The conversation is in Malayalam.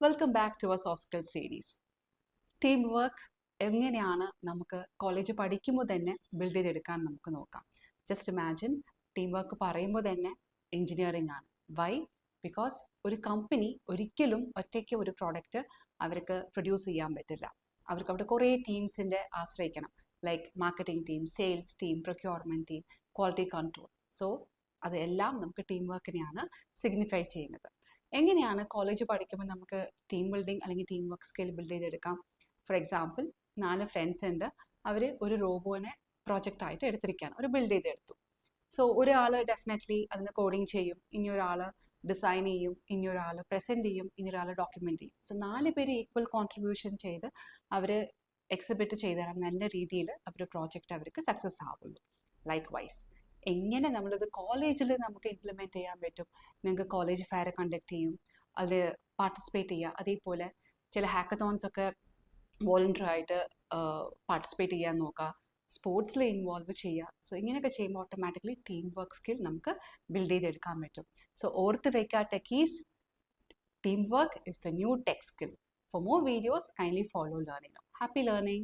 Welcome back to our soft skill series. Team work എങ്ങനെയാണ് നമുക്ക് കോളേജ് പഠിക്കുമ്പോൾ തന്നെ ബിൽഡ് ചെയ്തെടുക്കാൻ നമുക്ക് നോക്കാം. ജസ്റ്റ് ഇമാജിൻ, ടീം വർക്ക് പറയുമ്പോൾ തന്നെ എഞ്ചിനീയറിംഗ് ആണ്. വൈ? ബിക്കോസ് ഒരു കമ്പനി ഒരിക്കലും ഒറ്റയ്ക്ക് ഒരു പ്രോഡക്റ്റ് അവർക്ക് പ്രൊഡ്യൂസ് ചെയ്യാൻ പറ്റില്ല. അവർക്ക് അവിടെ കുറേ ടീംസിൻ്റെ ആശ്രയിക്കണം. Like marketing team, sales team, procurement team, quality control. So അതെല്ലാം നമുക്ക് ടീം വർക്കിനെയാണ് സിഗ്നിഫൈ ചെയ്യുന്നത്. എങ്ങനെയാണ് കോളേജ് പഠിക്കുമ്പോൾ നമുക്ക് ടീം ബിൽഡിംഗ് അല്ലെങ്കിൽ ടീം വർക്ക് സ്കിൽ ബിൽഡ് ചെയ്തെടുക്കാം? ഫോർ എക്സാമ്പിൾ, 4 ഫ്രണ്ട്സ് ഉണ്ട്. അവർ ഒരു റോബോനെ പ്രോജക്റ്റ് ആയിട്ട് എടുത്തിരിക്കുകയാണ്, ഒരു ബിൽഡ് ചെയ്തെടുത്തു. സോ ഒരാൾ ഡെഫിനറ്റ്ലി അതിന് കോഡിങ് ചെയ്യും, ഇനി ഒരാൾ ഡിസൈൻ ചെയ്യും, ഇനി ഒരാൾ പ്രസൻറ്റ് ചെയ്യും, ഇനി ഒരാൾ ഡോക്യുമെൻ്റ് ചെയ്യും. സോ 4 പേര് ഈക്വൽ കോൺട്രിബ്യൂഷൻ ചെയ്ത് അവർ എക്സിബിറ്റ് ചെയ്താൽ നല്ല രീതിയിൽ അവർ പ്രോജക്റ്റ് അവർക്ക് സക്സസ് ആവുള്ളൂ. ലൈക്ക് വൈസ് എങ്ങനെ നമ്മളിത് കോളേജിൽ നമുക്ക് ഇംപ്ലിമെൻറ്റ് ചെയ്യാൻ പറ്റും? നിങ്ങൾക്ക് കോളേജ് ഫെയർ കണ്ടക്ട് ചെയ്യും, അതിൽ പാർട്ടിസിപ്പേറ്റ് ചെയ്യുക. അതേപോലെ ചില ഹാക്കത്തോൺസ് ഒക്കെ വോളണ്ടറി ആയിട്ട് പാർട്ടിസിപ്പേറ്റ് ചെയ്യാൻ നോക്കുക, സ്പോർട്സിൽ ഇൻവോൾവ് ചെയ്യുക. സോ ഇങ്ങനെയൊക്കെ ചെയ്യുമ്പോൾ ഓട്ടോമാറ്റിക്കലി ടീം വർക്ക് സ്കിൽ നമുക്ക് ബിൽഡ് ചെയ്തെടുക്കാൻ പറ്റും. സോ ഓർത്ത് വയ്ക്കുക, techies, team work is the new tech skill. For more videos, kindly follow Learning Now. Happy learning!